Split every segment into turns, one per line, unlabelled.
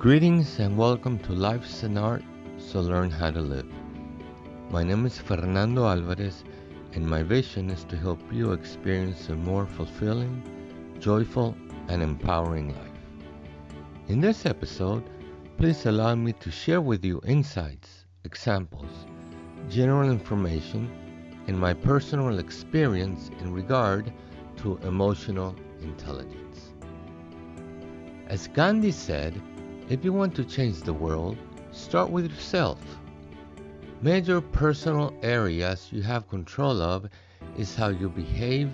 Greetings and welcome to Life's an Art, so learn how to live. My name is Fernando Alvarez, and my vision is to help you experience a more fulfilling, joyful, and empowering life. In this episode, please allow me to share with you insights, examples, general information, and my personal experience in regard to emotional intelligence. As Gandhi said, if you want to change the world, start with yourself. Major personal areas you have control of is how you behave,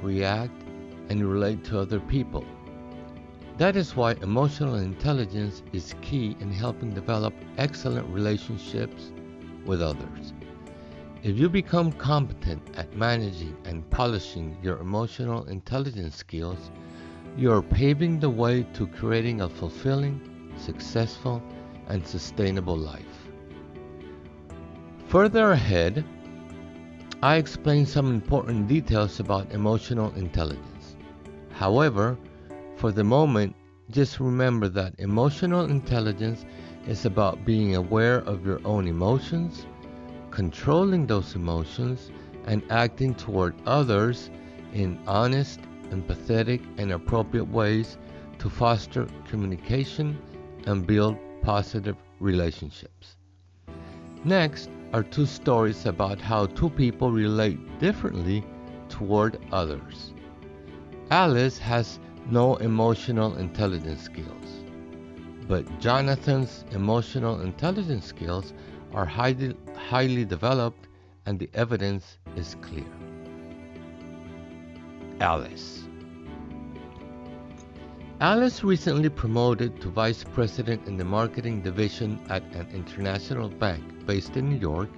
react, and relate to other people. That is why emotional intelligence is key in helping develop excellent relationships with others. If you become competent at managing and polishing your emotional intelligence skills, you are paving the way to creating a fulfilling, successful, and sustainable life. Further ahead, I explain some important details about emotional intelligence. However, for the moment, just remember that emotional intelligence is about being aware of your own emotions, controlling those emotions, and acting toward others in honest, empathetic, and appropriate ways to foster communication and build positive relationships. Next are two stories about how two people relate differently toward others. Alice has no emotional intelligence skills, but Jonathan's emotional intelligence skills are highly developed, and the evidence is clear. Alice, recently promoted to vice president in the marketing division at an international bank based in New York,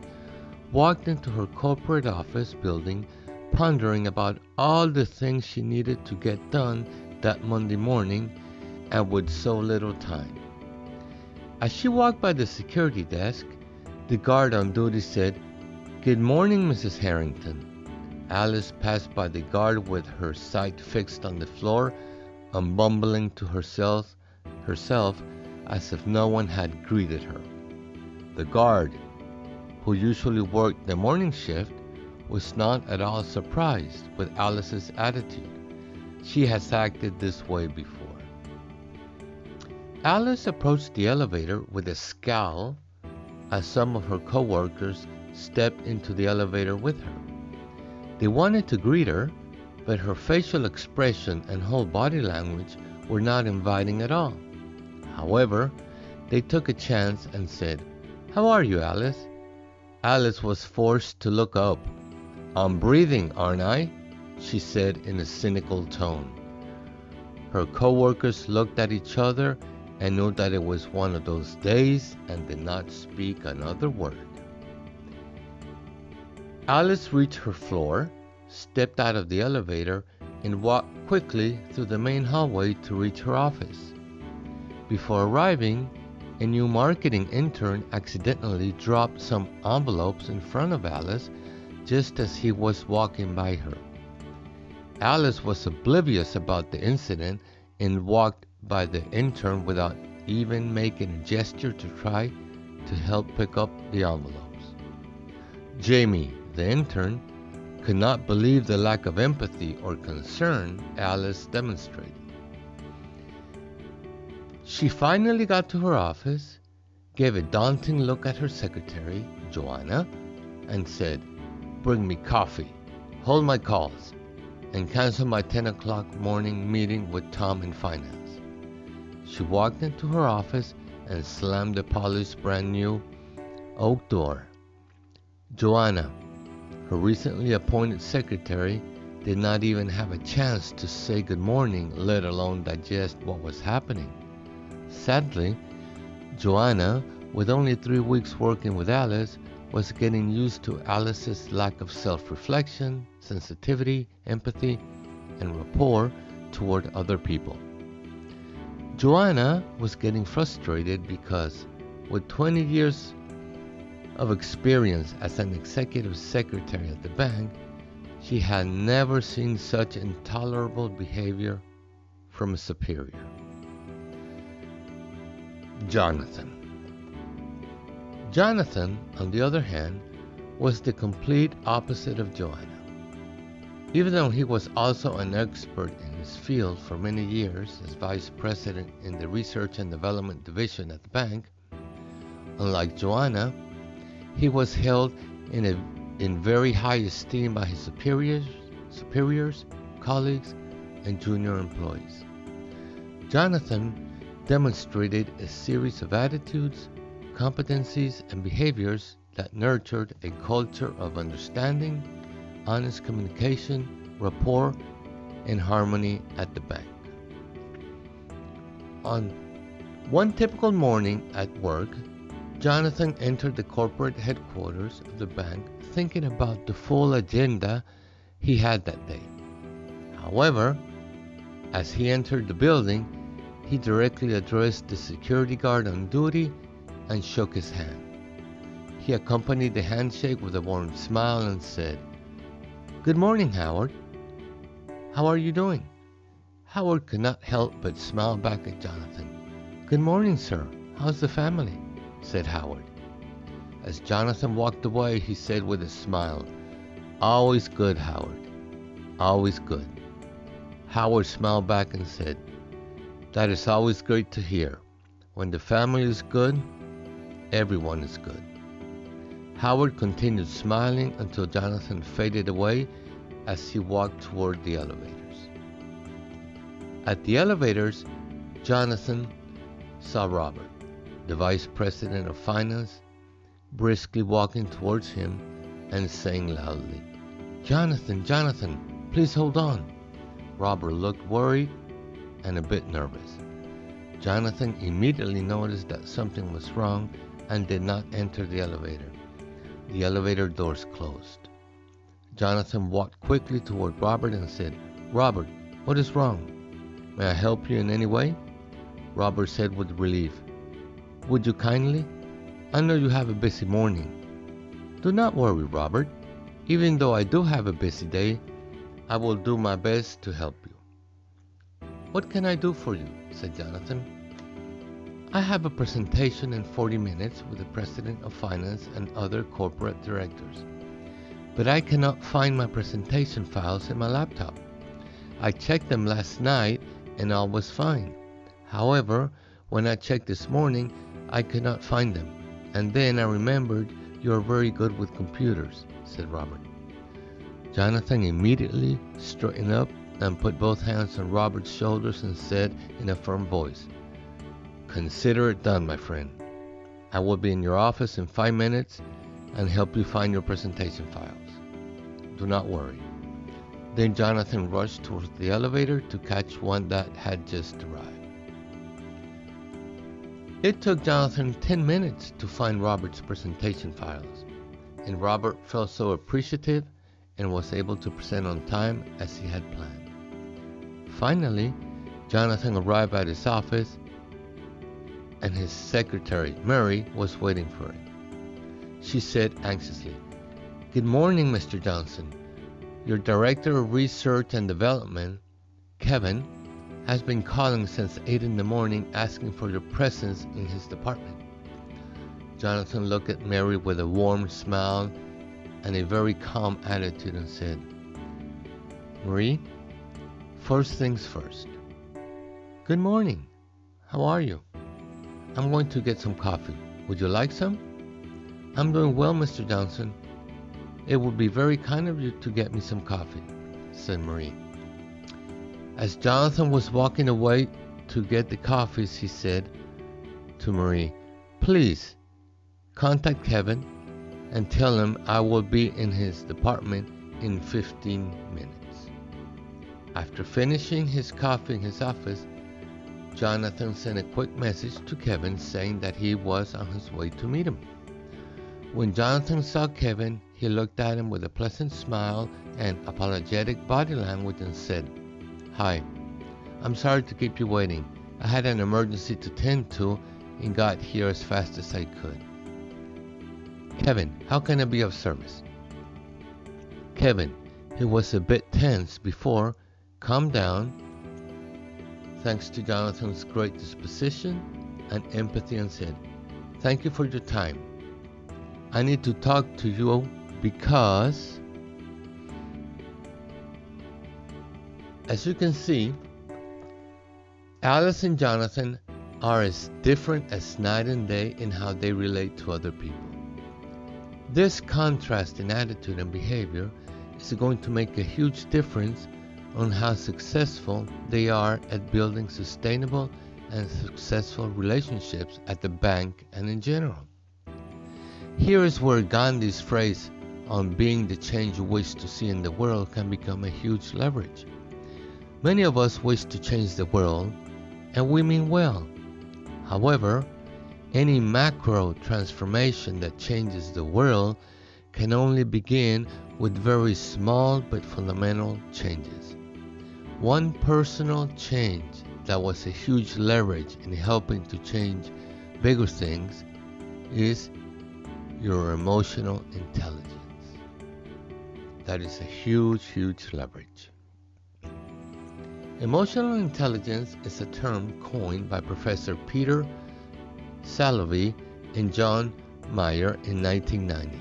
walked into her corporate office building pondering about all the things she needed to get done that Monday morning and with so little time. As she walked by the security desk, the guard on duty said, "Good morning, Mrs. Harrington." Alice passed by the guard with her sight fixed on the floor and bumbling to herself as if no one had greeted her. The guard, who usually worked the morning shift, was not at all surprised with Alice's attitude. She has acted this way before. Alice approached the elevator with a scowl as some of her co-workers stepped into the elevator with her. They wanted to greet her, but her facial expression and whole body language were not inviting at all. However, they took a chance and said, "How are you, Alice?" Alice was forced to look up. "I'm breathing, aren't I?" she said in a cynical tone. Her co-workers looked at each other and knew that it was one of those days and did not speak another word. Alice reached her floor, stepped out of the elevator, and walked quickly through the main hallway to reach her office. Before arriving, a new marketing intern accidentally dropped some envelopes in front of Alice just as he was walking by her. Alice was oblivious about the incident and walked by the intern without even making a gesture to try to help pick up the envelopes. Jamie, the intern, could not believe the lack of empathy or concern Alice demonstrated. She finally got to her office, gave a daunting look at her secretary, Joanna, and said, "Bring me coffee, hold my calls, and cancel my 10 o'clock morning meeting with Tom in finance." She walked into her office and slammed the polished brand new oak door. Joanna, her recently appointed secretary, did not even have a chance to say good morning, let alone digest what was happening. Sadly, Joanna, with only 3 weeks working with Alice, was getting used to Alice's lack of self-reflection, sensitivity, empathy, and rapport toward other people. Joanna was getting frustrated because, with 20 years of experience as an executive secretary at the bank, she had never seen such intolerable behavior from a superior. Jonathan. Jonathan, on the other hand, was the complete opposite of Joanna. Even though he was also an expert in his field for many years as vice president in the research and development division at the bank, unlike Joanna, he was held in very high esteem by his superiors, colleagues, and junior employees. Jonathan demonstrated a series of attitudes, competencies, and behaviors that nurtured a culture of understanding, honest communication, rapport, and harmony at the bank. On one typical morning at work, Jonathan entered the corporate headquarters of the bank thinking about the full agenda he had that day. However, as he entered the building, he directly addressed the security guard on duty and shook his hand. He accompanied the handshake with a warm smile and said, "Good morning, Howard. How are you doing?" Howard could not help but smile back at Jonathan. "Good morning, sir. How's the family?" said Howard. As Jonathan walked away, he said with a smile, "Always good, Howard. Always good." Howard smiled back and said, "That is always great to hear. When the family is good, everyone is good." Howard continued smiling until Jonathan faded away as he walked toward the elevators. At the elevators, Jonathan saw Robert, the vice president of finance, briskly walking towards him and saying loudly, "Jonathan, Jonathan, please hold on." Robert looked worried and a bit nervous. Jonathan immediately noticed that something was wrong and did not enter the elevator. The elevator doors closed. Jonathan walked quickly toward Robert and said, "Robert, what is wrong? May I help you in any way?" Robert said with relief, "Would you kindly? I know you have a busy morning." "Do not worry, Robert. Even though I do have a busy day, I will do my best to help you." "What can I do for you?" said Jonathan. "I have a presentation in 40 minutes with the president of finance and other corporate directors, but I cannot find my presentation files in my laptop. I checked them last night and all was fine. However, when I checked this morning, I could not find them, and then I remembered you are very good with computers," said Robert. Jonathan immediately straightened up and put both hands on Robert's shoulders and said in a firm voice, "Consider it done, my friend. I will be in your office in 5 minutes and help you find your presentation files. Do not worry." Then Jonathan rushed towards the elevator to catch one that had just arrived. It took Jonathan 10 minutes to find Robert's presentation files, and Robert felt so appreciative and was able to present on time as he had planned. Finally, Jonathan arrived at his office and his secretary, Mary, was waiting for him. She said anxiously, "Good morning, Mr. Johnson. Your Director of Research and Development, Kevin, has been calling since 8 in the morning asking for your presence in his department." Jonathan looked at Mary with a warm smile and a very calm attitude and said, "Marie, first things first. Good morning. How are you? I'm going to get some coffee. Would you like some?" "I'm doing well, Mr. Johnson. It would be very kind of you to get me some coffee," said Marie. As Jonathan was walking away to get the coffees, he said to Marie, "Please contact Kevin and tell him I will be in his department in 15 minutes." After finishing his coffee in his office, Jonathan sent a quick message to Kevin saying that he was on his way to meet him. When Jonathan saw Kevin, he looked at him with a pleasant smile and apologetic body language and said, "Hi, I'm sorry to keep you waiting. I had an emergency to tend to and got here as fast as I could. Kevin, how can I be of service?" Kevin, who was a bit tense before, calmed down. Thanks to Jonathan's great disposition, and empathy and said, "Thank you for your time. I need to talk to you because," as you can see, Alice and Jonathan are as different as night and day in how they relate to other people. This contrast in attitude and behavior is going to make a huge difference on how successful they are at building sustainable and successful relationships at the bank and in general. Here is where Gandhi's phrase on being the change you wish to see in the world can become a huge leverage. Many of us wish to change the world, and we mean well. However, any macro transformation that changes the world can only begin with very small but fundamental changes. One personal change that was a huge leverage in helping to change bigger things is your emotional intelligence. That is a huge, huge leverage. Emotional intelligence is a term coined by Professor Peter Salovey and John Mayer in 1990.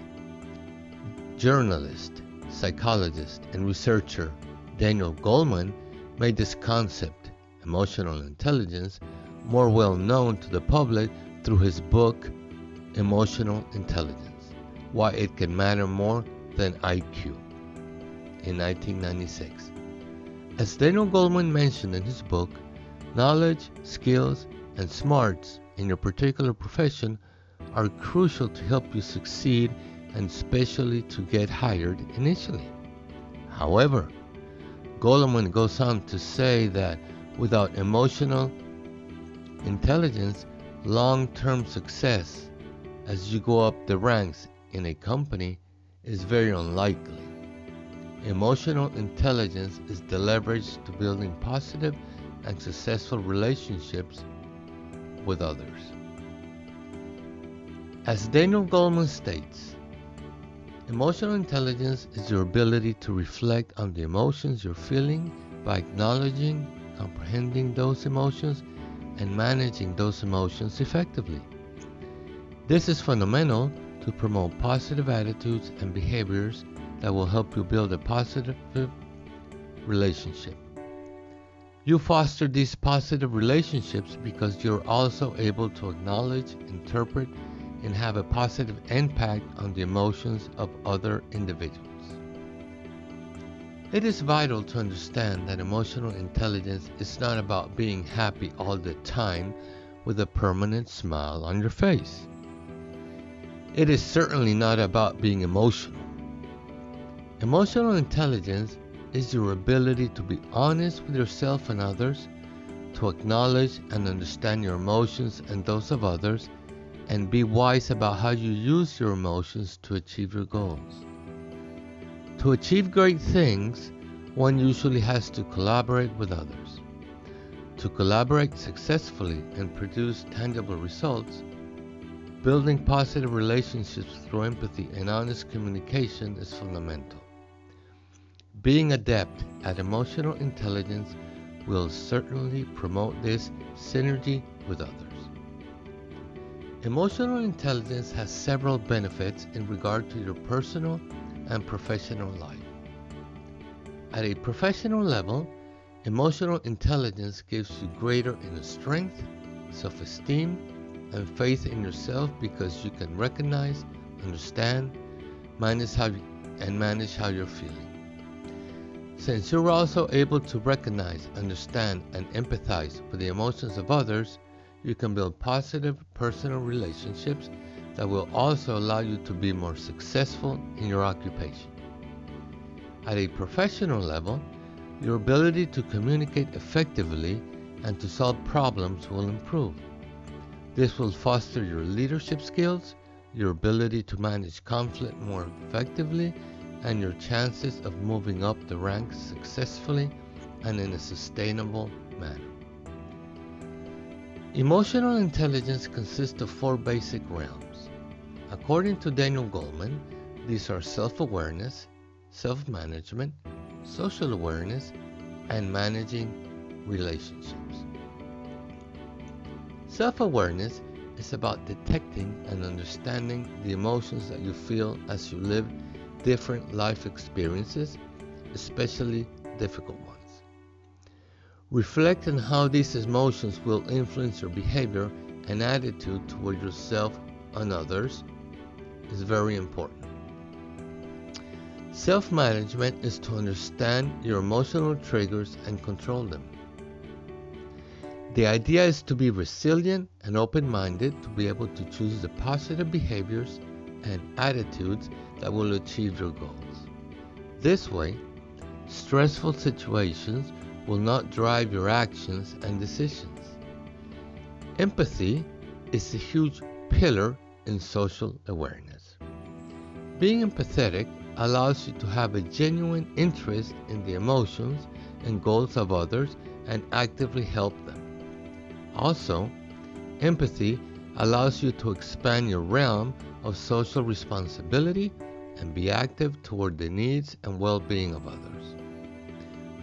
Journalist, psychologist, and researcher Daniel Goleman made this concept, emotional intelligence, more well known to the public through his book, Emotional Intelligence: Why It Can Matter More Than IQ, in 1996. As Daniel Goleman mentioned in his book, knowledge, skills, and smarts in your particular profession are crucial to help you succeed and especially to get hired initially. However, Goleman goes on to say that without emotional intelligence, long-term success as you go up the ranks in a company is very unlikely. Emotional intelligence is the leverage to building positive and successful relationships with others. As Daniel Goleman states, emotional intelligence is your ability to reflect on the emotions you're feeling by acknowledging, comprehending those emotions, and managing those emotions effectively. This is fundamental to promote positive attitudes and behaviors that will help you build a positive relationship. You foster these positive relationships because you're also able to acknowledge, interpret, and have a positive impact on the emotions of other individuals. It is vital to understand that emotional intelligence is not about being happy all the time with a permanent smile on your face. It is certainly not about being emotional. Emotional intelligence is your ability to be honest with yourself and others, to acknowledge and understand your emotions and those of others, and be wise about how you use your emotions to achieve your goals. To achieve great things, one usually has to collaborate with others. To collaborate successfully and produce tangible results, building positive relationships through empathy and honest communication is fundamental. Being adept at emotional intelligence will certainly promote this synergy with others. Emotional intelligence has several benefits in regard to your personal and professional life. At a professional level, emotional intelligence gives you greater inner strength, self-esteem, and faith in yourself because you can recognize, understand, manage how you're feeling. Since you're also able to recognize, understand, and empathize with the emotions of others, you can build positive personal relationships that will also allow you to be more successful in your occupation. At a professional level, your ability to communicate effectively and to solve problems will improve. This will foster your leadership skills, your ability to manage conflict more effectively, and your chances of moving up the ranks successfully and in a sustainable manner. Emotional intelligence consists of 4 basic realms. According to Daniel Goleman, these are self-awareness, self-management, social awareness, and managing relationships. Self-awareness is about detecting and understanding the emotions that you feel as you live different life experiences, especially difficult ones. Reflect on how these emotions will influence your behavior and attitude toward yourself and others is very important. Self-management is to understand your emotional triggers and control them. The idea is to be resilient and open-minded to be able to choose the positive behaviors and attitudes that will achieve your goals. This way, stressful situations will not drive your actions and decisions. Empathy is a huge pillar in social awareness. Being empathetic allows you to have a genuine interest in the emotions and goals of others and actively help them. Also, empathy allows you to expand your realm of social responsibility and be active toward the needs and well-being of others.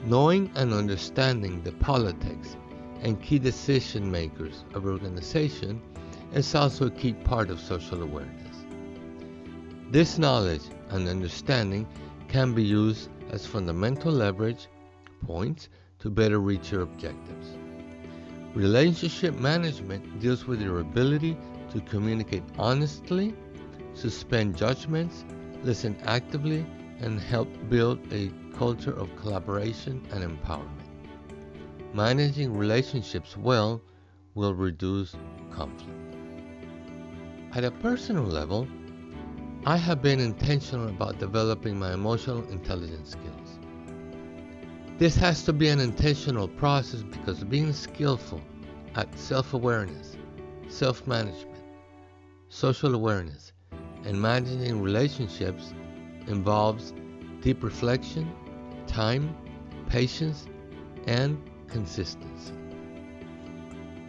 Knowing and understanding the politics and key decision makers of your organization is also a key part of social awareness. This knowledge and understanding can be used as fundamental leverage points to better reach your objectives. Relationship management deals with your ability to communicate honestly, suspend judgments, listen actively, and help build a culture of collaboration and empowerment. Managing relationships well will reduce conflict. At a personal level, I have been intentional about developing my emotional intelligence skills. This has to be an intentional process because being skillful at self-awareness, self-management, social awareness, and managing relationships involves deep reflection, time, patience, and consistency.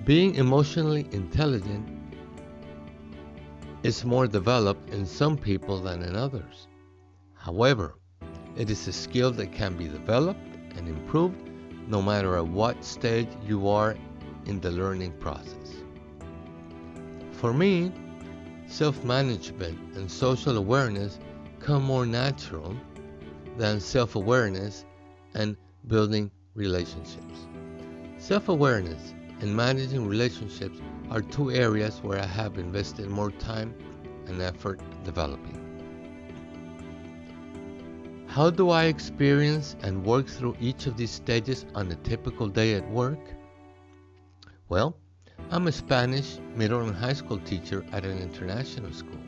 Being emotionally intelligent is more developed in some people than in others. However, it is a skill that can be developed and improved no matter at what stage you are in the learning process. For me, self-management and social awareness come more natural than self-awareness and building relationships. Self-awareness and managing relationships are two areas where I have invested more time and effort developing. How do I experience and work through each of these stages on a typical day at work? Well, I'm a Spanish middle and high school teacher at an international school.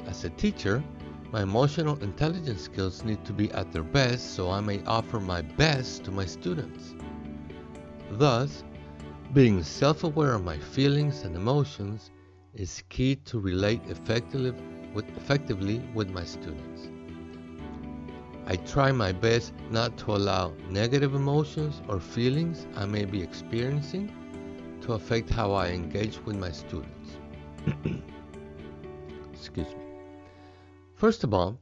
As a teacher, my emotional intelligence skills need to be at their best so I may offer my best to my students. Thus, being self-aware of my feelings and emotions is key to relate effectively with my students. I try my best not to allow negative emotions or feelings I may be experiencing to affect how I engage with my students. Excuse me. First of all,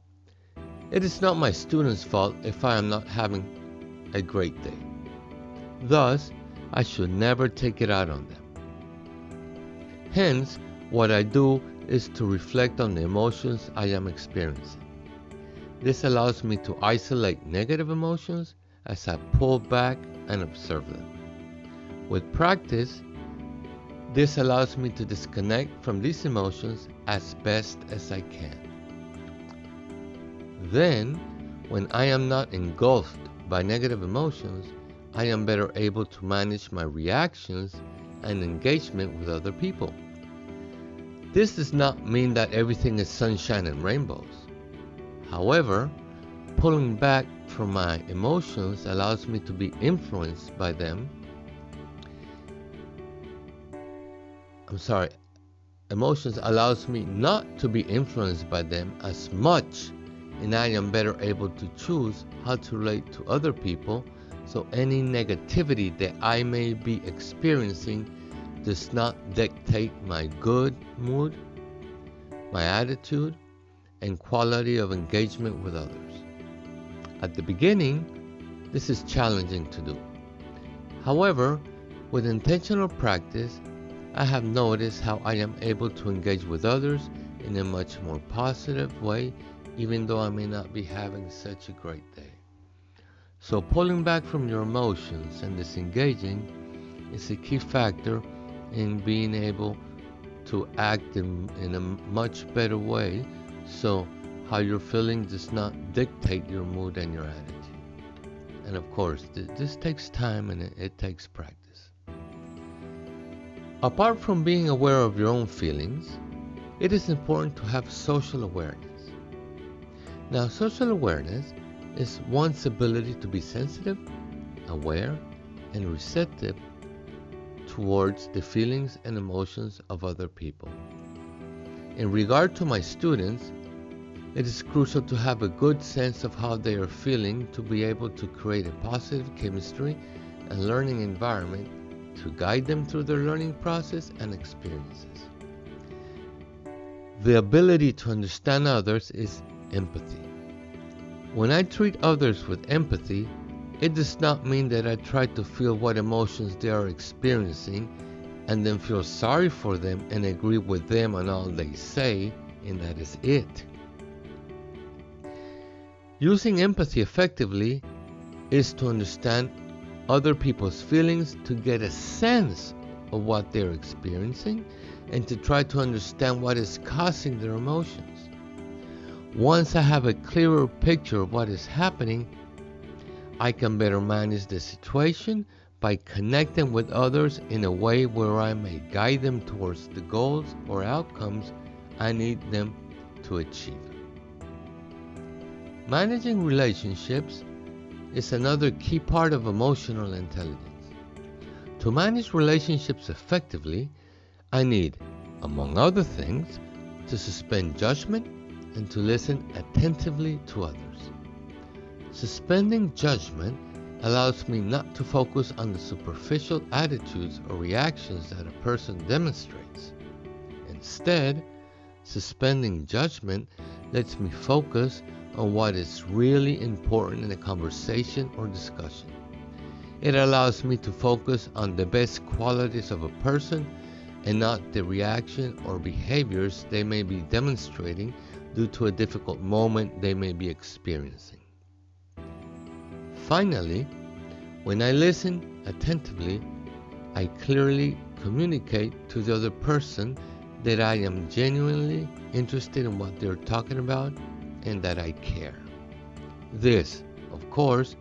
it is not my students' fault if I am not having a great day. Thus, I should never take it out on them. Hence, what I do is to reflect on the emotions I am experiencing. This allows me to isolate negative emotions as I pull back and observe them. With practice, this allows me to disconnect from these emotions as best as I can. Then, when I am not engulfed by negative emotions, I am better able to manage my reactions and engagement with other people. This does not mean that everything is sunshine and rainbows. However, pulling back from my emotions allows me to be influenced by them. Emotions allows me not to be influenced by them as much, and I am better able to choose how to relate to other people, so any negativity that I may be experiencing does not dictate my good mood, my attitude, and quality of engagement with others. At the beginning, this is challenging to do. However, with intentional practice, I have noticed how I am able to engage with others in a much more positive way, even though I may not be having such a great day. So pulling back from your emotions and disengaging is a key factor in being able to act in a much better way, so how you're feeling does not dictate your mood and your attitude. And of course, this takes time and it takes practice. Apart from being aware of your own feelings, it is important to have social awareness. Now, social awareness is one's ability to be sensitive, aware, and receptive towards the feelings and emotions of other people. In regard to my students, it is crucial to have a good sense of how they are feeling to be able to create a positive chemistry and learning environment to guide them through their learning process and experiences. The ability to understand others is empathy. When I treat others with empathy, it does not mean that I try to feel what emotions they are experiencing and then feel sorry for them and agree with them on all they say, and that is it. Using empathy effectively is to understand other people's feelings, to get a sense of what they're experiencing, and to try to understand what is causing their emotions. Once I have a clearer picture of what is happening, I can better manage the situation by connecting with others in a way where I may guide them towards the goals or outcomes I need them to achieve. Managing relationships is another key part of emotional intelligence. To manage relationships effectively, I need, among other things, to suspend judgment and to listen attentively to others. Suspending judgment allows me not to focus on the superficial attitudes or reactions that a person demonstrates. Instead, suspending judgment lets me focus on what is really important in a conversation or discussion. It allows me to focus on the best qualities of a person and not the reaction or behaviors they may be demonstrating due to a difficult moment they may be experiencing. Finally, when I listen attentively, I clearly communicate to the other person that I am genuinely interested in what they're talking about and that I care. This, of course,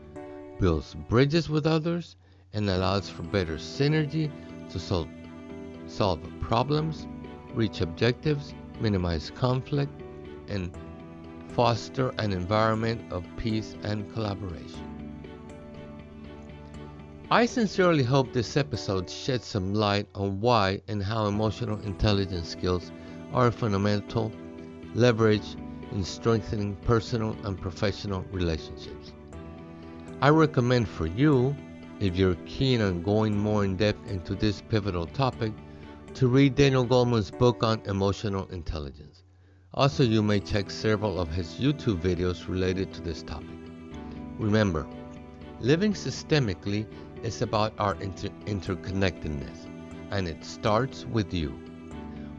builds bridges with others and allows for better synergy to solve problems, reach objectives, minimize conflict, and foster an environment of peace and collaboration. I sincerely hope this episode sheds some light on why and how emotional intelligence skills are a fundamental leverage in strengthening personal and professional relationships. I recommend for you, if you're keen on going more in depth into this pivotal topic, to read Daniel Goleman's book on emotional intelligence. Also, you may check several of his YouTube videos related to this topic. Remember, living systemically is about our interconnectedness, and it starts with you.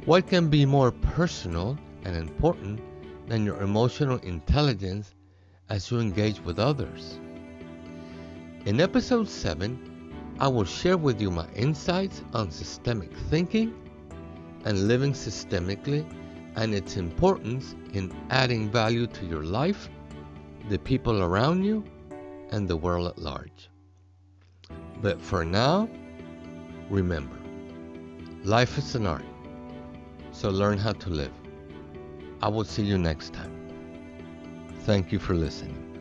What can be more personal and important than your emotional intelligence as you engage with others? In episode 7, I will share with you my insights on systemic thinking and living systemically and its importance in adding value to your life, the people around you, and the world at large. But for now, remember, life is an art, so learn how to live. I will see you next time. Thank you for listening.